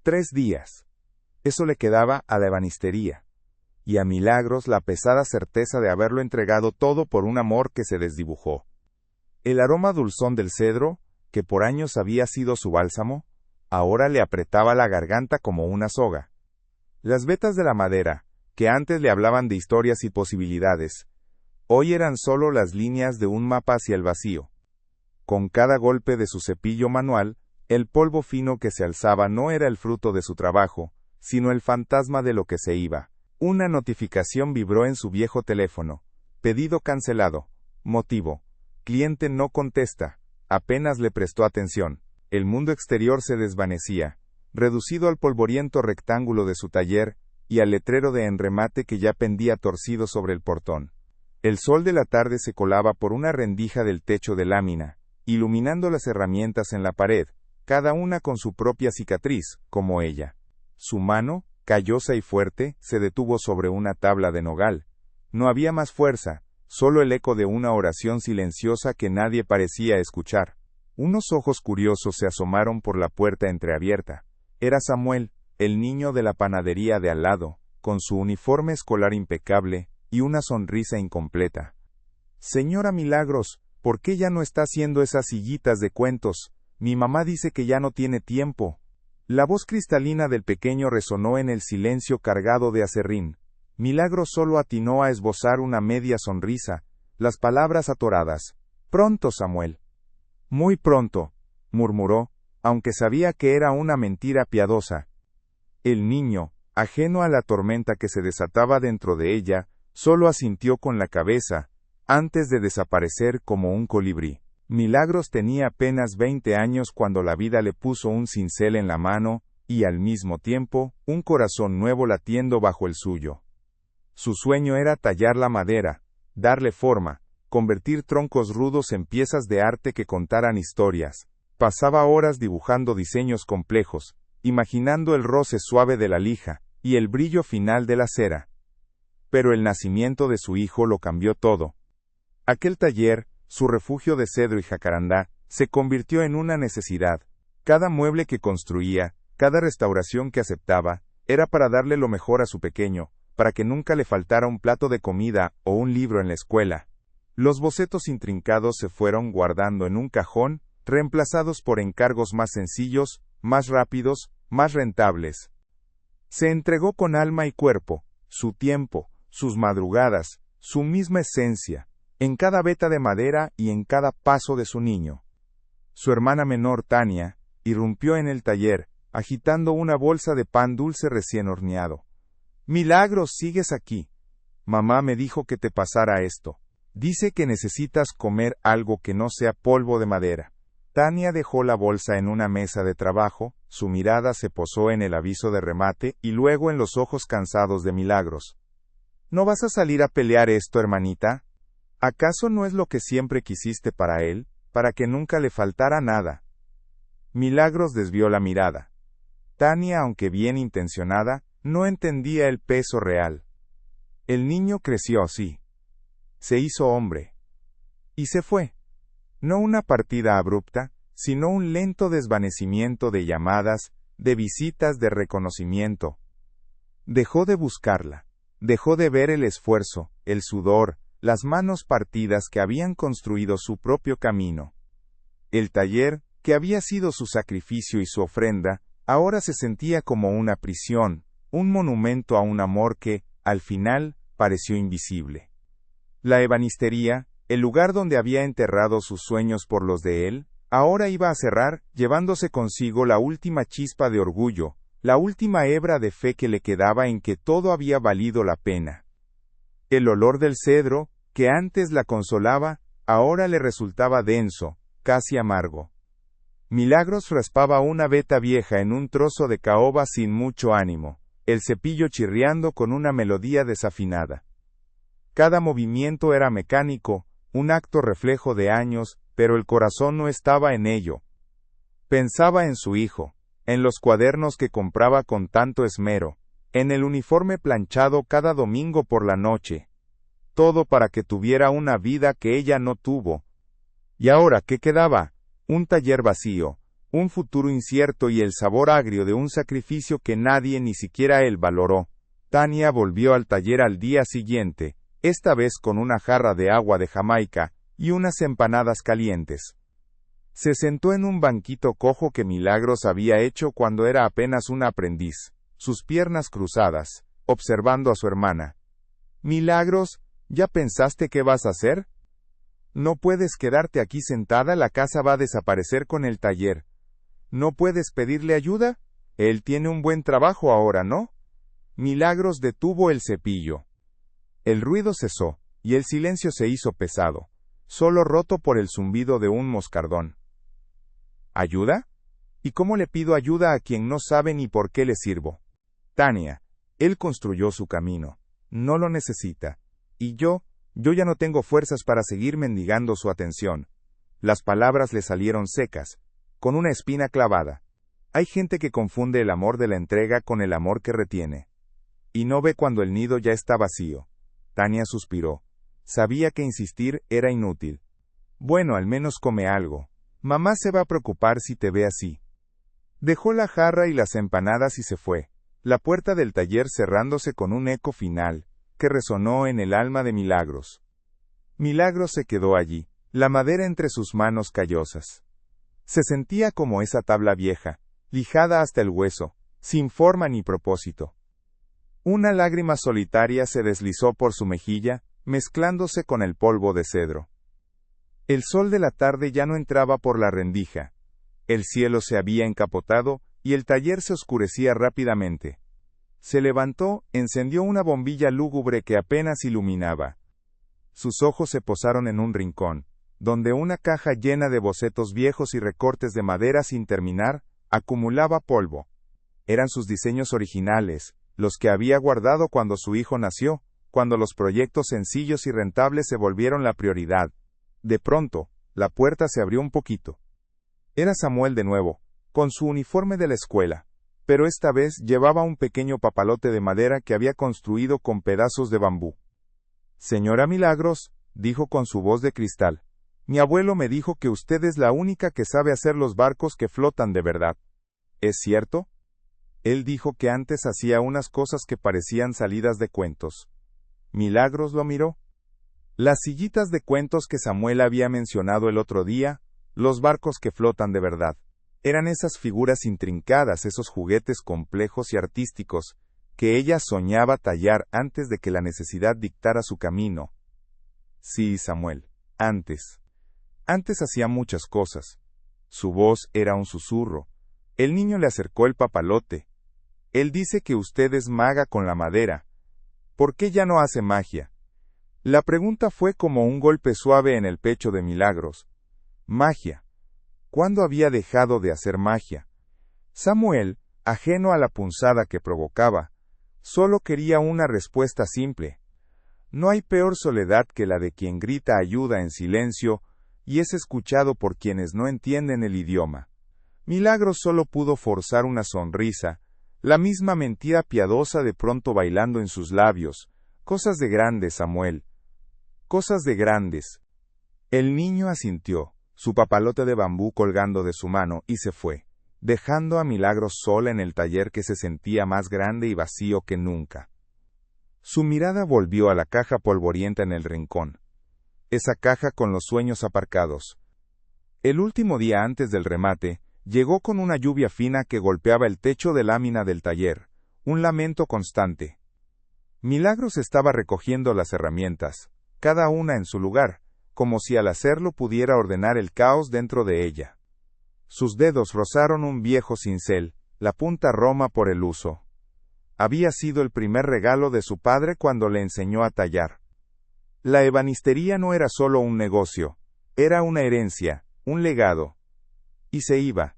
3 días. Eso le quedaba a la ebanistería. Y a Milagros la pesada certeza de haberlo entregado todo por un amor que se desdibujó. El aroma dulzón del cedro, que por años había sido su bálsamo, ahora le apretaba la garganta como una soga. Las vetas de la madera, que antes le hablaban de historias y posibilidades, hoy eran solo las líneas de un mapa hacia el vacío. Con cada golpe de su cepillo manual, el polvo fino que se alzaba no era el fruto de su trabajo, sino el fantasma de lo que se iba. Una notificación vibró en su viejo teléfono. Pedido cancelado. Motivo: cliente no contesta. Apenas le prestó atención. El mundo exterior se desvanecía, reducido al polvoriento rectángulo de su taller, y al letrero de enremate que ya pendía torcido sobre el portón. El sol de la tarde se colaba por una rendija del techo de lámina, iluminando las herramientas en la pared, cada una con su propia cicatriz, como ella. Su mano, callosa y fuerte, se detuvo sobre una tabla de nogal. No había más fuerza, solo el eco de una oración silenciosa que nadie parecía escuchar. Unos ojos curiosos se asomaron por la puerta entreabierta. Era Samuel, el niño de la panadería de al lado, con su uniforme escolar impecable y una sonrisa incompleta. «Señora Milagros, ¿por qué ya no está haciendo esas sillitas de cuentos? Mi mamá dice que ya no tiene tiempo». La voz cristalina del pequeño resonó en el silencio cargado de aserrín. Milagros solo atinó a esbozar una media sonrisa, las palabras atoradas. «Pronto, Samuel». «Muy pronto», murmuró, aunque sabía que era una mentira piadosa. El niño, ajeno a la tormenta que se desataba dentro de ella, solo asintió con la cabeza, antes de desaparecer como un colibrí. Milagros tenía apenas 20 años cuando la vida le puso un cincel en la mano, y al mismo tiempo, un corazón nuevo latiendo bajo el suyo. Su sueño era tallar la madera, darle forma, convertir troncos rudos en piezas de arte que contaran historias. Pasaba horas dibujando diseños complejos, imaginando el roce suave de la lija, y el brillo final de la cera. Pero el nacimiento de su hijo lo cambió todo. Aquel taller, su refugio de cedro y jacarandá, se convirtió en una necesidad. Cada mueble que construía, cada restauración que aceptaba, era para darle lo mejor a su pequeño, para que nunca le faltara un plato de comida o un libro en la escuela. Los bocetos intrincados se fueron guardando en un cajón, reemplazados por encargos más sencillos, más rápidos, más rentables. Se entregó con alma y cuerpo, su tiempo, sus madrugadas, su misma esencia, en cada veta de madera y en cada paso de su niño. Su hermana menor, Tania, irrumpió en el taller, agitando una bolsa de pan dulce recién horneado. «Milagros, sigues aquí. Mamá me dijo que te pasara esto. Dice que necesitas comer algo que no sea polvo de madera». Tania dejó la bolsa en una mesa de trabajo, su mirada se posó en el aviso de remate y luego en los ojos cansados de Milagros. «¿No vas a salir a pelear esto, hermanita? ¿Acaso no es lo que siempre quisiste para él, para que nunca le faltara nada?» Milagros desvió la mirada. Tania, aunque bien intencionada, no entendía el peso real. El niño creció así. Se hizo hombre. Y se fue. No una partida abrupta, sino un lento desvanecimiento de llamadas, de visitas de reconocimiento. Dejó de buscarla. Dejó de ver el esfuerzo, el sudor, las manos partidas que habían construido su propio camino. El taller, que había sido su sacrificio y su ofrenda, ahora se sentía como una prisión, un monumento a un amor que, al final, pareció invisible. La ebanistería, el lugar donde había enterrado sus sueños por los de él, ahora iba a cerrar, llevándose consigo la última chispa de orgullo, la última hebra de fe que le quedaba en que todo había valido la pena. El olor del cedro, que antes la consolaba, ahora le resultaba denso, casi amargo. Milagros raspaba una veta vieja en un trozo de caoba sin mucho ánimo, el cepillo chirriando con una melodía desafinada. Cada movimiento era mecánico, un acto reflejo de años, pero el corazón no estaba en ello. Pensaba en su hijo, en los cuadernos que compraba con tanto esmero, en el uniforme planchado cada domingo por la noche. Todo para que tuviera una vida que ella no tuvo. ¿Y ahora qué quedaba? Un taller vacío, un futuro incierto y el sabor agrio de un sacrificio que nadie, ni siquiera él, valoró. Tania volvió al taller al día siguiente, esta vez con una jarra de agua de Jamaica y unas empanadas calientes. Se sentó en un banquito cojo que Milagros había hecho cuando era apenas una aprendiz, sus piernas cruzadas, observando a su hermana. «Milagros, ¿ya pensaste qué vas a hacer? No puedes quedarte aquí sentada, la casa va a desaparecer con el taller. ¿No puedes pedirle ayuda? Él tiene un buen trabajo ahora, ¿no?» Milagros detuvo el cepillo. El ruido cesó, y el silencio se hizo pesado, solo roto por el zumbido de un moscardón. ¿Ayuda? ¿Y cómo le pido ayuda a quien no sabe ni por qué le sirvo? Tania, él construyó su camino, no lo necesita. Y yo ya no tengo fuerzas para seguir mendigando su atención. Las palabras le salieron secas, con una espina clavada. Hay gente que confunde el amor de la entrega con el amor que retiene. Y no ve cuando el nido ya está vacío. Tania suspiró. Sabía que insistir era inútil. Bueno, al menos come algo. Mamá se va a preocupar si te ve así. Dejó la jarra y las empanadas y se fue, la puerta del taller cerrándose con un eco final, que resonó en el alma de Milagros. Milagros se quedó allí, la madera entre sus manos callosas. Se sentía como esa tabla vieja, lijada hasta el hueso, sin forma ni propósito. Una lágrima solitaria se deslizó por su mejilla, mezclándose con el polvo de cedro. El sol de la tarde ya no entraba por la rendija. El cielo se había encapotado, y el taller se oscurecía rápidamente. Se levantó, encendió una bombilla lúgubre que apenas iluminaba. Sus ojos se posaron en un rincón, donde una caja llena de bocetos viejos y recortes de madera sin terminar, acumulaba polvo. Eran sus diseños originales, los que había guardado cuando su hijo nació, cuando los proyectos sencillos y rentables se volvieron la prioridad. De pronto, la puerta se abrió un poquito. Era Samuel de nuevo, con su uniforme de la escuela, pero esta vez llevaba un pequeño papalote de madera que había construido con pedazos de bambú. «Señora Milagros», dijo con su voz de cristal, «mi abuelo me dijo que usted es la única que sabe hacer los barcos que flotan de verdad. ¿Es cierto?» Él dijo que antes hacía unas cosas que parecían salidas de cuentos. Milagros lo miró. Las sillitas de cuentos que Samuel había mencionado el otro día, los barcos que flotan de verdad, eran esas figuras intrincadas, esos juguetes complejos y artísticos, que ella soñaba tallar antes de que la necesidad dictara su camino. Sí, Samuel, antes. Antes hacía muchas cosas. Su voz era un susurro. El niño le acercó el papalote. Él dice que usted es maga con la madera. ¿Por qué ya no hace magia? La pregunta fue como un golpe suave en el pecho de Milagros. Magia. ¿Cuándo había dejado de hacer magia? Samuel, ajeno a la punzada que provocaba, solo quería una respuesta simple. No hay peor soledad que la de quien grita ayuda en silencio y es escuchado por quienes no entienden el idioma. Milagros solo pudo forzar una sonrisa, la misma mentira piadosa de pronto bailando en sus labios. Cosas de grandes, Samuel. Cosas de grandes. El niño asintió, su papalote de bambú colgando de su mano, y se fue, dejando a Milagros sola en el taller que se sentía más grande y vacío que nunca. Su mirada volvió a la caja polvorienta en el rincón. Esa caja con los sueños aparcados. El último día antes del remate, llegó con una lluvia fina que golpeaba el techo de lámina del taller, un lamento constante. Milagros estaba recogiendo las herramientas, cada una en su lugar, como si al hacerlo pudiera ordenar el caos dentro de ella. Sus dedos rozaron un viejo cincel, la punta roma por el uso. Había sido el primer regalo de su padre cuando le enseñó a tallar. La ebanistería no era solo un negocio, era una herencia, un legado. Y se iba.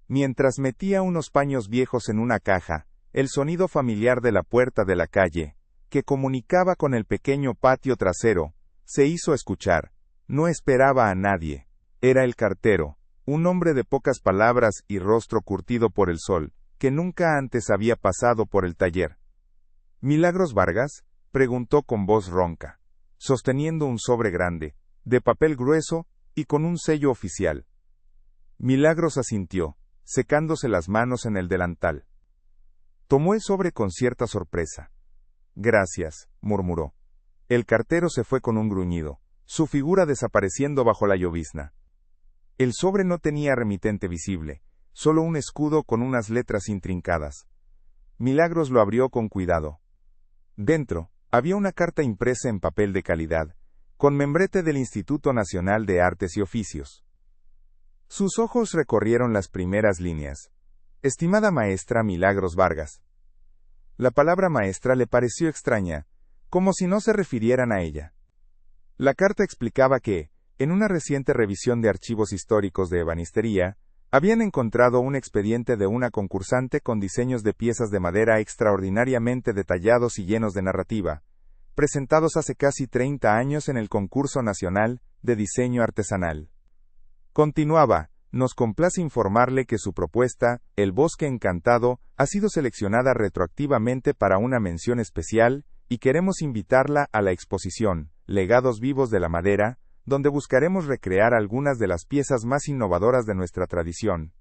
Mientras metía unos paños viejos en una caja, el sonido familiar de la puerta de la calle, que comunicaba con el pequeño patio trasero, se hizo escuchar. No esperaba a nadie. Era el cartero, un hombre de pocas palabras y rostro curtido por el sol, que nunca antes había pasado por el taller. ¿Milagros Vargas?, preguntó con voz ronca, sosteniendo un sobre grande, de papel grueso y con un sello oficial. Milagros asintió, secándose las manos en el delantal. Tomó el sobre con cierta sorpresa. Gracias, murmuró. El cartero se fue con un gruñido, su figura desapareciendo bajo la llovizna. El sobre no tenía remitente visible, solo un escudo con unas letras intrincadas. Milagros lo abrió con cuidado. Dentro, había una carta impresa en papel de calidad, con membrete del Instituto Nacional de Artes y Oficios. Sus ojos recorrieron las primeras líneas. Estimada maestra Milagros Vargas. La palabra maestra le pareció extraña, como si no se refirieran a ella. La carta explicaba que, en una reciente revisión de archivos históricos de ebanistería, habían encontrado un expediente de una concursante con diseños de piezas de madera extraordinariamente detallados y llenos de narrativa, presentados hace casi 30 años en el Concurso Nacional de Diseño Artesanal. Continuaba, nos complace informarle que su propuesta, El Bosque Encantado, ha sido seleccionada retroactivamente para una mención especial, y queremos invitarla a la exposición, Legados Vivos de la Madera, donde buscaremos recrear algunas de las piezas más innovadoras de nuestra tradición.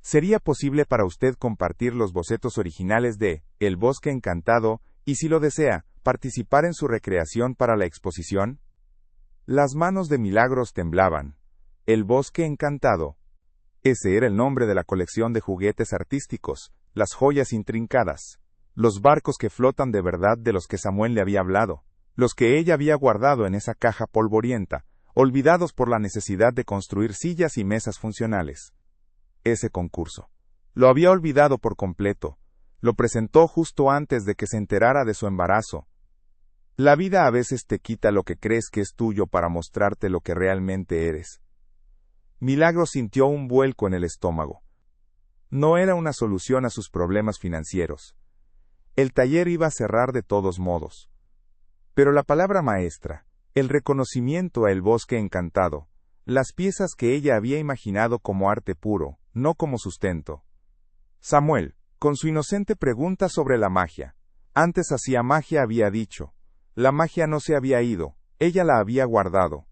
¿Sería posible para usted compartir los bocetos originales de El Bosque Encantado, y si lo desea, participar en su recreación para la exposición? Las manos de Milagros temblaban. El Bosque Encantado. Ese era el nombre de la colección de juguetes artísticos, las joyas intrincadas, los barcos que flotan de verdad de los que Samuel le había hablado, los que ella había guardado en esa caja polvorienta, olvidados por la necesidad de construir sillas y mesas funcionales. Ese concurso. Lo había olvidado por completo. Lo presentó justo antes de que se enterara de su embarazo. La vida a veces te quita lo que crees que es tuyo para mostrarte lo que realmente eres. Milagros sintió un vuelco en el estómago. No era una solución a sus problemas financieros. El taller iba a cerrar de todos modos. Pero la palabra maestra, el reconocimiento a El Bosque Encantado, las piezas que ella había imaginado como arte puro, no como sustento. Samuel, con su inocente pregunta sobre la magia, antes hacía magia había dicho, la magia no se había ido, ella la había guardado.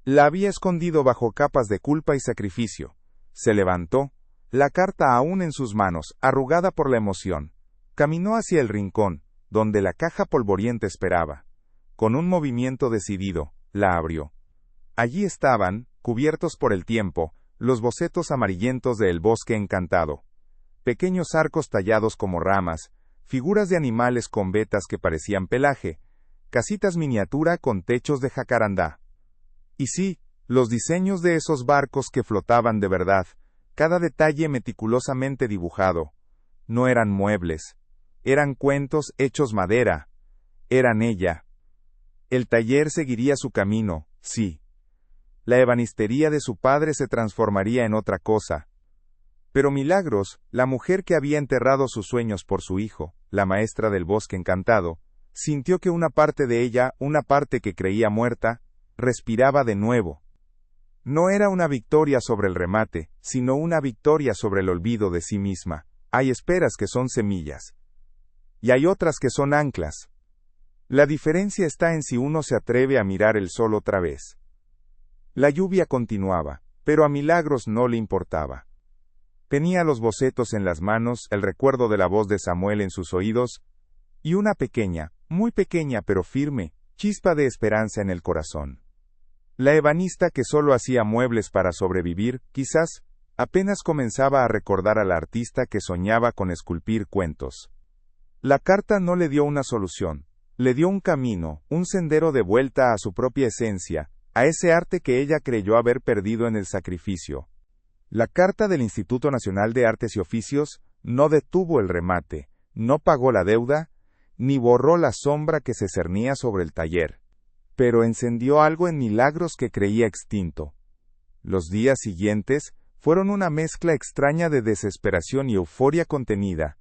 La había escondido bajo capas de culpa y sacrificio. Se levantó, la carta aún en sus manos, arrugada por la emoción. Caminó hacia el rincón, donde la caja polvorienta esperaba. Con un movimiento decidido, la abrió. Allí estaban, cubiertos por el tiempo, los bocetos amarillentos de El Bosque Encantado. Pequeños arcos tallados como ramas, figuras de animales con vetas que parecían pelaje, casitas miniatura con techos de jacarandá. Y sí, los diseños de esos barcos que flotaban de verdad, cada detalle meticulosamente dibujado. No eran muebles, eran cuentos hechos madera, eran ella. El taller seguiría su camino, sí. La ebanistería de su padre se transformaría en otra cosa. Pero Milagros, la mujer que había enterrado sus sueños por su hijo, la maestra del Bosque Encantado, sintió que una parte de ella, una parte que creía muerta, respiraba de nuevo. No era una victoria sobre el remate, sino una victoria sobre el olvido de sí misma. Hay esperas que son semillas. Y hay otras que son anclas. La diferencia está en si uno se atreve a mirar el sol otra vez. La lluvia continuaba, pero a Milagros no le importaba. Tenía los bocetos en las manos, el recuerdo de la voz de Samuel en sus oídos, y una pequeña, muy pequeña pero firme, chispa de esperanza en el corazón. La ebanista que solo hacía muebles para sobrevivir, quizás, apenas comenzaba a recordar al artista que soñaba con esculpir cuentos. La carta no le dio una solución, le dio un camino, un sendero de vuelta a su propia esencia, a ese arte que ella creyó haber perdido en el sacrificio. La carta del Instituto Nacional de Artes y Oficios no detuvo el remate, no pagó la deuda, ni borró la sombra que se cernía sobre el taller. Pero encendió algo en Milagros que creía extinto. Los días siguientes fueron una mezcla extraña de desesperación y euforia contenida.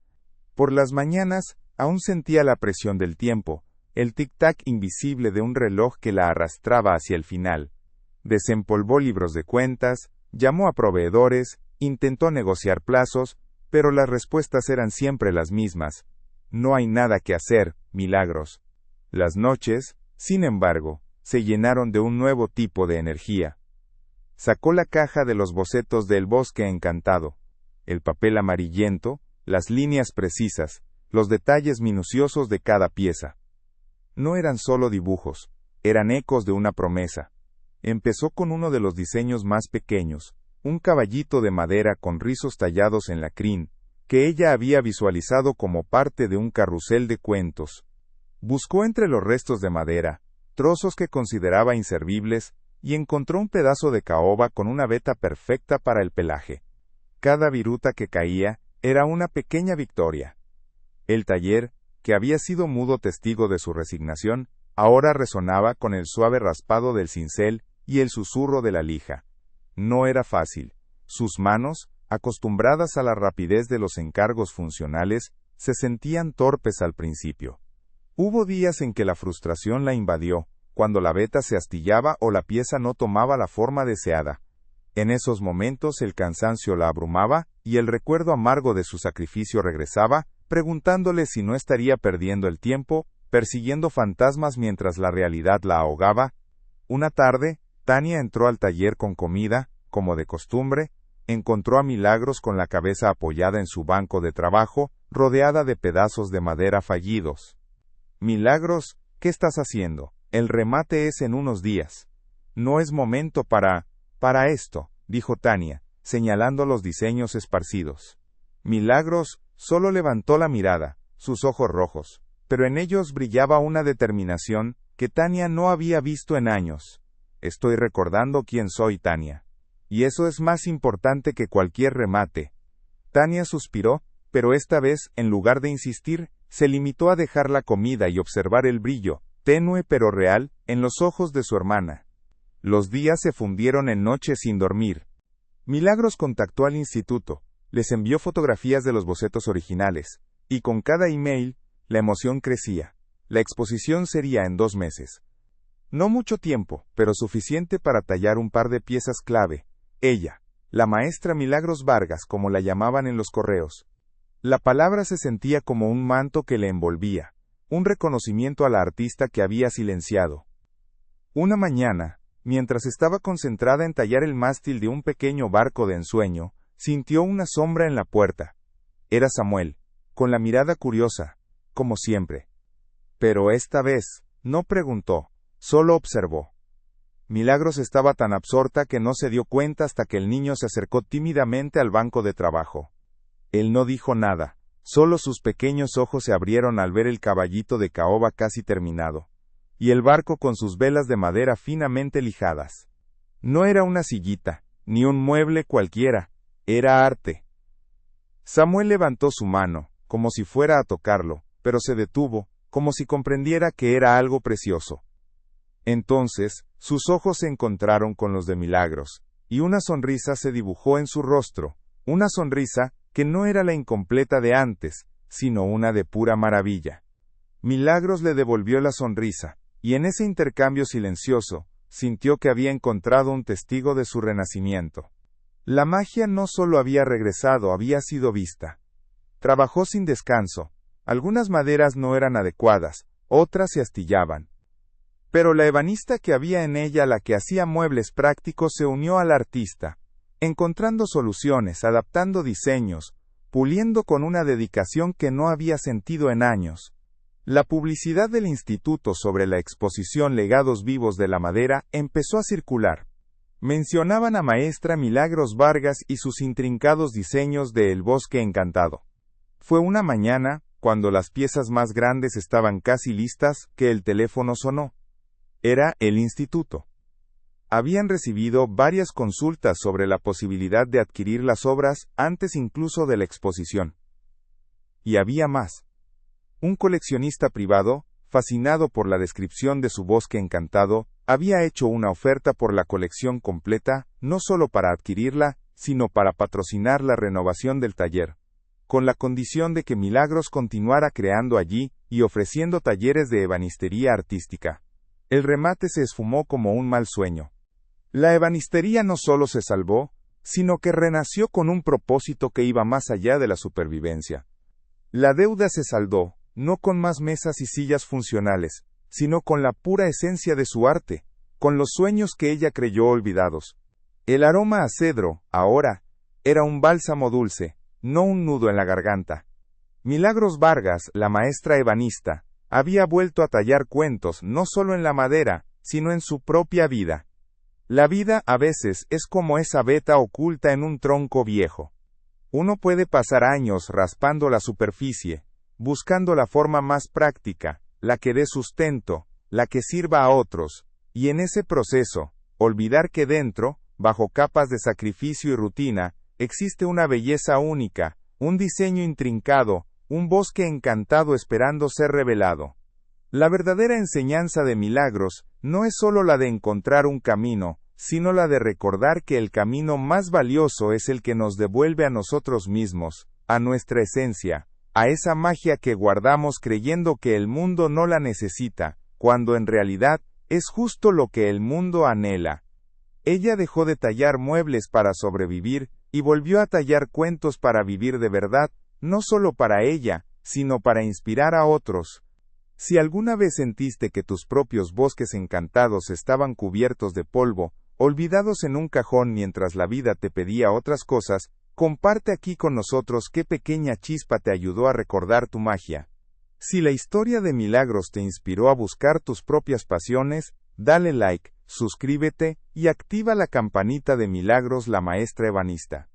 Por las mañanas, aún sentía la presión del tiempo, el tic-tac invisible de un reloj que la arrastraba hacia el final. Desempolvó libros de cuentas, llamó a proveedores, intentó negociar plazos, pero las respuestas eran siempre las mismas. No hay nada que hacer, Milagros. Las noches, sin embargo, se llenaron de un nuevo tipo de energía. Sacó la caja de los bocetos del Bosque Encantado. El papel amarillento, las líneas precisas, los detalles minuciosos de cada pieza. No eran solo dibujos, eran ecos de una promesa. Empezó con uno de los diseños más pequeños, un caballito de madera con rizos tallados en la crin, que ella había visualizado como parte de un carrusel de cuentos. Buscó entre los restos de madera, trozos que consideraba inservibles, y encontró un pedazo de caoba con una veta perfecta para el pelaje. Cada viruta que caía era una pequeña victoria. El taller, que había sido mudo testigo de su resignación, ahora resonaba con el suave raspado del cincel y el susurro de la lija. No era fácil. Sus manos, acostumbradas a la rapidez de los encargos funcionales, se sentían torpes al principio. Hubo días en que la frustración la invadió, cuando la veta se astillaba o la pieza no tomaba la forma deseada. En esos momentos el cansancio la abrumaba, y el recuerdo amargo de su sacrificio regresaba, preguntándole si no estaría perdiendo el tiempo, persiguiendo fantasmas mientras la realidad la ahogaba. Una tarde, Tania entró al taller con comida, como de costumbre, encontró a Milagros con la cabeza apoyada en su banco de trabajo, rodeada de pedazos de madera fallidos. Milagros, ¿qué estás haciendo? El remate es en unos días. No es momento para esto, dijo Tania, señalando los diseños esparcidos. Milagros solo levantó la mirada, sus ojos rojos, pero en ellos brillaba una determinación que Tania no había visto en años. Estoy recordando quién soy, Tania. Y eso es más importante que cualquier remate. Tania suspiró, pero esta vez, en lugar de insistir, se limitó a dejar la comida y observar el brillo, tenue pero real, en los ojos de su hermana. Los días se fundieron en noches sin dormir. Milagros contactó al instituto, les envió fotografías de los bocetos originales, y con cada email, la emoción crecía. La exposición sería en 2 meses. No mucho tiempo, pero suficiente para tallar un par de piezas clave. Ella, la maestra Milagros Vargas, como la llamaban en los correos. La palabra se sentía como un manto que le envolvía, un reconocimiento a la artista que había silenciado. Una mañana, mientras estaba concentrada en tallar el mástil de un pequeño barco de ensueño, sintió una sombra en la puerta. Era Samuel, con la mirada curiosa, como siempre. Pero esta vez, no preguntó, solo observó. Milagros estaba tan absorta que no se dio cuenta hasta que el niño se acercó tímidamente al banco de trabajo. Él no dijo nada, solo sus pequeños ojos se abrieron al ver el caballito de caoba casi terminado, y el barco con sus velas de madera finamente lijadas. No era una sillita, ni un mueble cualquiera, era arte. Samuel levantó su mano, como si fuera a tocarlo, pero se detuvo, como si comprendiera que era algo precioso. Entonces, sus ojos se encontraron con los de Milagros, y una sonrisa se dibujó en su rostro, una sonrisa que no era la incompleta de antes, sino una de pura maravilla. Milagros le devolvió la sonrisa, y en ese intercambio silencioso, sintió que había encontrado un testigo de su renacimiento. La magia no solo había regresado, había sido vista. Trabajó sin descanso. Algunas maderas no eran adecuadas, otras se astillaban. Pero la ebanista que había en ella, la que hacía muebles prácticos, se unió al artista, encontrando soluciones, adaptando diseños, puliendo con una dedicación que no había sentido en años. La publicidad del instituto sobre la exposición Legados Vivos de la Madera empezó a circular. Mencionaban a maestra Milagros Vargas y sus intrincados diseños de El Bosque Encantado. Fue una mañana, cuando las piezas más grandes estaban casi listas, que el teléfono sonó. Era el instituto. Habían recibido varias consultas sobre la posibilidad de adquirir las obras antes incluso de la exposición. Y había más. Un coleccionista privado, fascinado por la descripción de su bosque encantado, había hecho una oferta por la colección completa, no solo para adquirirla, sino para patrocinar la renovación del taller, con la condición de que Milagros continuara creando allí y ofreciendo talleres de ebanistería artística. El remate se esfumó como un mal sueño. La ebanistería no solo se salvó, sino que renació con un propósito que iba más allá de la supervivencia. La deuda se saldó, no con más mesas y sillas funcionales, sino con la pura esencia de su arte, con los sueños que ella creyó olvidados. El aroma a cedro, ahora, era un bálsamo dulce, no un nudo en la garganta. Milagros Vargas, la maestra ebanista, había vuelto a tallar cuentos no solo en la madera, sino en su propia vida. La vida a veces es como esa veta oculta en un tronco viejo. Uno puede pasar años raspando la superficie, buscando la forma más práctica, la que dé sustento, la que sirva a otros, y en ese proceso, olvidar que dentro, bajo capas de sacrificio y rutina, existe una belleza única, un diseño intrincado, un bosque encantado esperando ser revelado. La verdadera enseñanza de Milagros no es solo la de encontrar un camino, sino la de recordar que el camino más valioso es el que nos devuelve a nosotros mismos, a nuestra esencia, a esa magia que guardamos creyendo que el mundo no la necesita, cuando en realidad es justo lo que el mundo anhela. Ella dejó de tallar muebles para sobrevivir, y volvió a tallar cuentos para vivir de verdad, no solo para ella, sino para inspirar a otros. Si alguna vez sentiste que tus propios bosques encantados estaban cubiertos de polvo, olvidados en un cajón mientras la vida te pedía otras cosas, comparte aquí con nosotros qué pequeña chispa te ayudó a recordar tu magia. Si la historia de Milagros te inspiró a buscar tus propias pasiones, dale like, suscríbete, y activa la campanita de Milagros, la maestra ebanista.